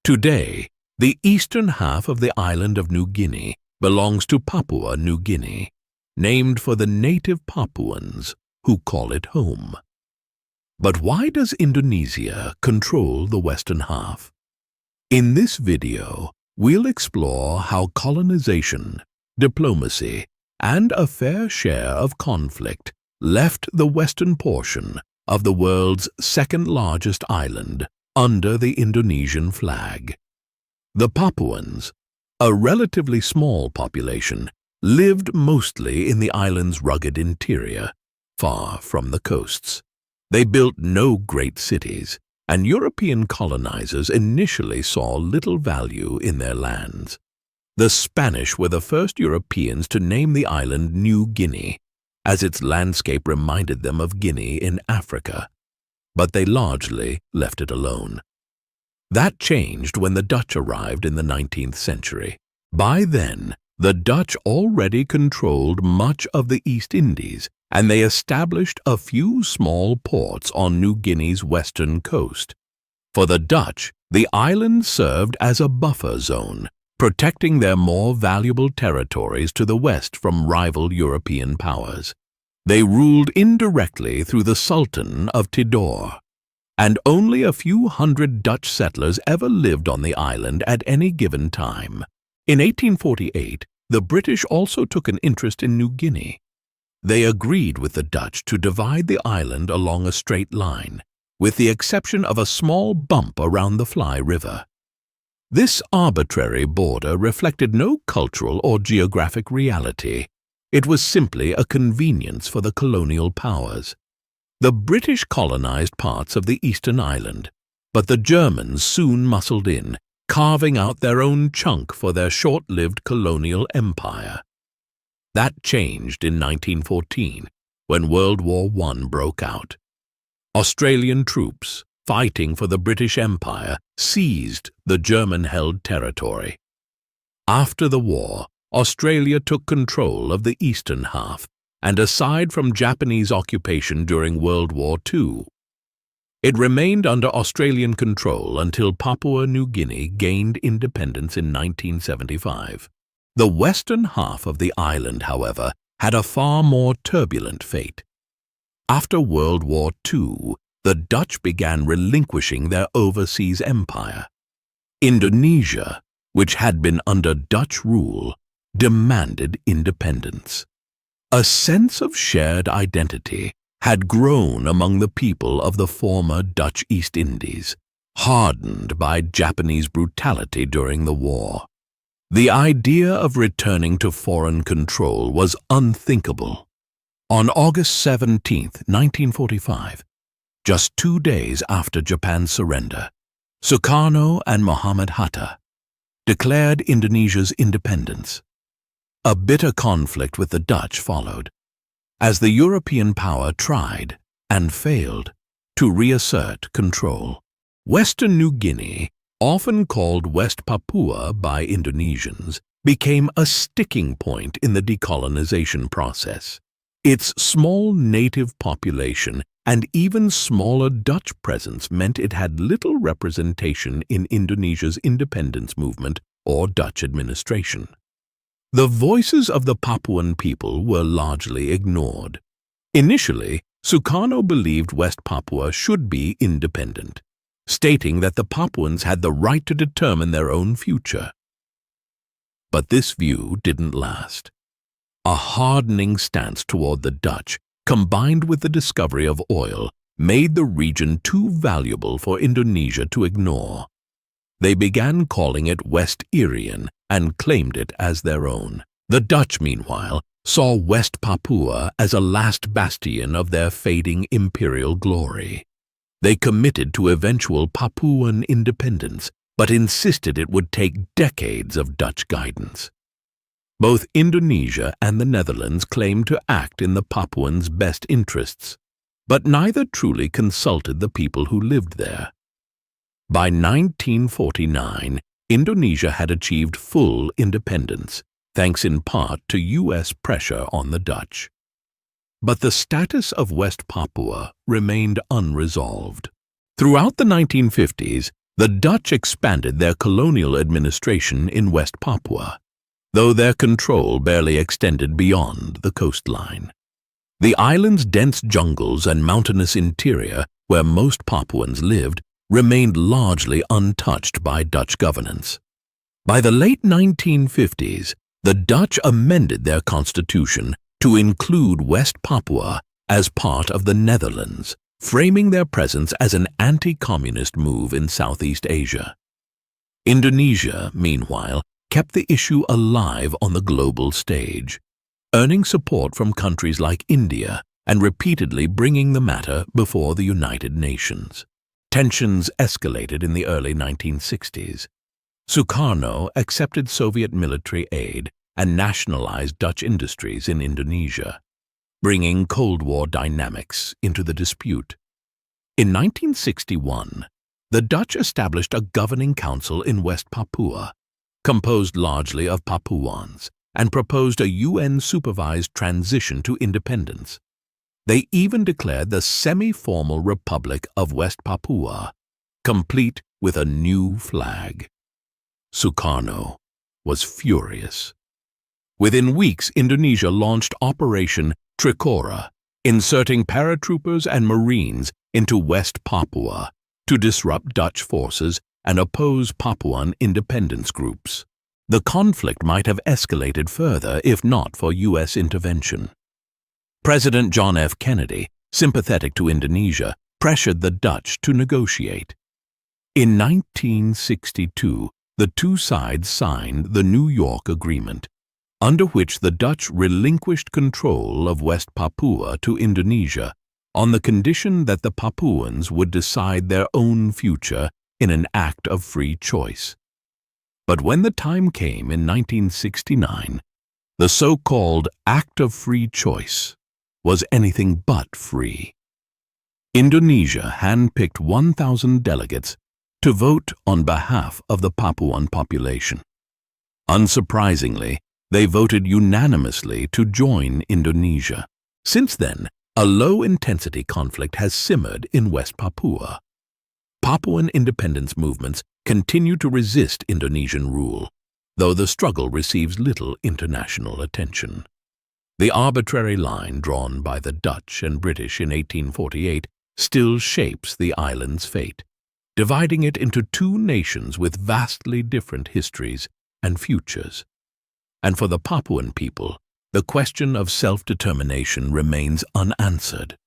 Today, the eastern half of the island of New Guinea belongs to Papua New Guinea, named for the native Papuans who call it home. But why does Indonesia control the western half? In this video, we'll explore how colonization, diplomacy, and a fair share of conflict left the western portion of the world's second-largest island under the Indonesian flag. The Papuans, a relatively small population, lived mostly in the island's rugged interior, far from the coasts. They built no great cities, and European colonizers initially saw little value in their lands. The Spanish were the first Europeans to name the island New Guinea, as its landscape reminded them of Guinea in Africa, but they largely left it alone. That changed when the Dutch arrived in the 19th century. By then, the Dutch already controlled much of the East Indies, and they established a few small ports on New Guinea's western coast. For the Dutch, the island served as a buffer zone, protecting their more valuable territories to the west from rival European powers. They ruled indirectly through the Sultan of Tidore, and only a few hundred Dutch settlers ever lived on the island at any given time. In 1848, the British also took an interest in New Guinea. They agreed with the Dutch to divide the island along a straight line, with the exception of a small bump around the Fly River. This arbitrary border reflected no cultural or geographic reality. It was simply a convenience for the colonial powers. The British colonized parts of the eastern island, but the Germans soon muscled in, carving out their own chunk for their short-lived colonial empire. That changed in 1914, when World War I broke out. Australian troops, fighting for the British Empire, seized the German-held territory. After the war, Australia took control of the eastern half, and aside from Japanese occupation during World War II, it remained under Australian control until Papua New Guinea gained independence in 1975. The western half of the island, however, had a far more turbulent fate. After World War II, the Dutch began relinquishing their overseas empire. Indonesia, which had been under Dutch rule, demanded independence. A sense of shared identity had grown among the people of the former Dutch East Indies, hardened by Japanese brutality during the war. The idea of returning to foreign control was unthinkable. On August 17, 1945, just 2 days after Japan's surrender, Sukarno and Muhammad Hatta declared Indonesia's independence. A bitter conflict with the Dutch followed, as the European power tried, and failed, to reassert control. Western New Guinea, often called West Papua by Indonesians, became a sticking point in the decolonization process. Its small native population and even smaller Dutch presence meant it had little representation in Indonesia's independence movement or Dutch administration. The voices of the Papuan people were largely ignored. Initially, Sukarno believed West Papua should be independent, stating that the Papuans had the right to determine their own future. But this view didn't last. A hardening stance toward the Dutch, combined with the discovery of oil, made the region too valuable for Indonesia to ignore. They began calling it West Irian and claimed it as their own. The Dutch, meanwhile, saw West Papua as a last bastion of their fading imperial glory. They committed to eventual Papuan independence, but insisted it would take decades of Dutch guidance. Both Indonesia and the Netherlands claimed to act in the Papuans' best interests, but neither truly consulted the people who lived there. By 1949, Indonesia had achieved full independence, thanks in part to U.S. pressure on the Dutch. But the status of West Papua remained unresolved. Throughout the 1950s, The Dutch expanded their colonial administration in West Papua, though their control barely extended beyond the coastline. The island's dense jungles and mountainous interior, where most Papuans lived, remained largely untouched by Dutch governance. By the late 1950s, the Dutch amended their constitution to include West Papua as part of the Netherlands, framing their presence as an anti-communist move in Southeast Asia. Indonesia, meanwhile, kept the issue alive on the global stage, earning support from countries like India and repeatedly bringing the matter before the United Nations. Tensions escalated in the early 1960s. Sukarno accepted Soviet military aid and nationalized Dutch industries in Indonesia, bringing Cold War dynamics into the dispute. In 1961, the Dutch established a governing council in West Papua, composed largely of Papuans, and proposed a UN-supervised transition to independence. They even declared the semi-formal Republic of West Papua, complete with a new flag. Sukarno was furious. Within weeks, Indonesia launched Operation Trikora, inserting paratroopers and Marines into West Papua to disrupt Dutch forces and oppose Papuan independence groups. The conflict might have escalated further if not for U.S. intervention. President John F. Kennedy, sympathetic to Indonesia, pressured the Dutch to negotiate. In 1962, the two sides signed the New York Agreement, under which the Dutch relinquished control of West Papua to Indonesia on the condition that the Papuans would decide their own future in an act of free choice. But when the time came in 1969, the so-called Act of Free Choice was anything but free. Indonesia handpicked 1,000 delegates to vote on behalf of the Papuan population. Unsurprisingly, they voted unanimously to join Indonesia. Since then, a low-intensity conflict has simmered in West Papua. Papuan independence movements continue to resist Indonesian rule, though the struggle receives little international attention. The arbitrary line drawn by the Dutch and British in 1848 still shapes the island's fate, dividing it into two nations with vastly different histories and futures. And for the Papuan people, the question of self-determination remains unanswered.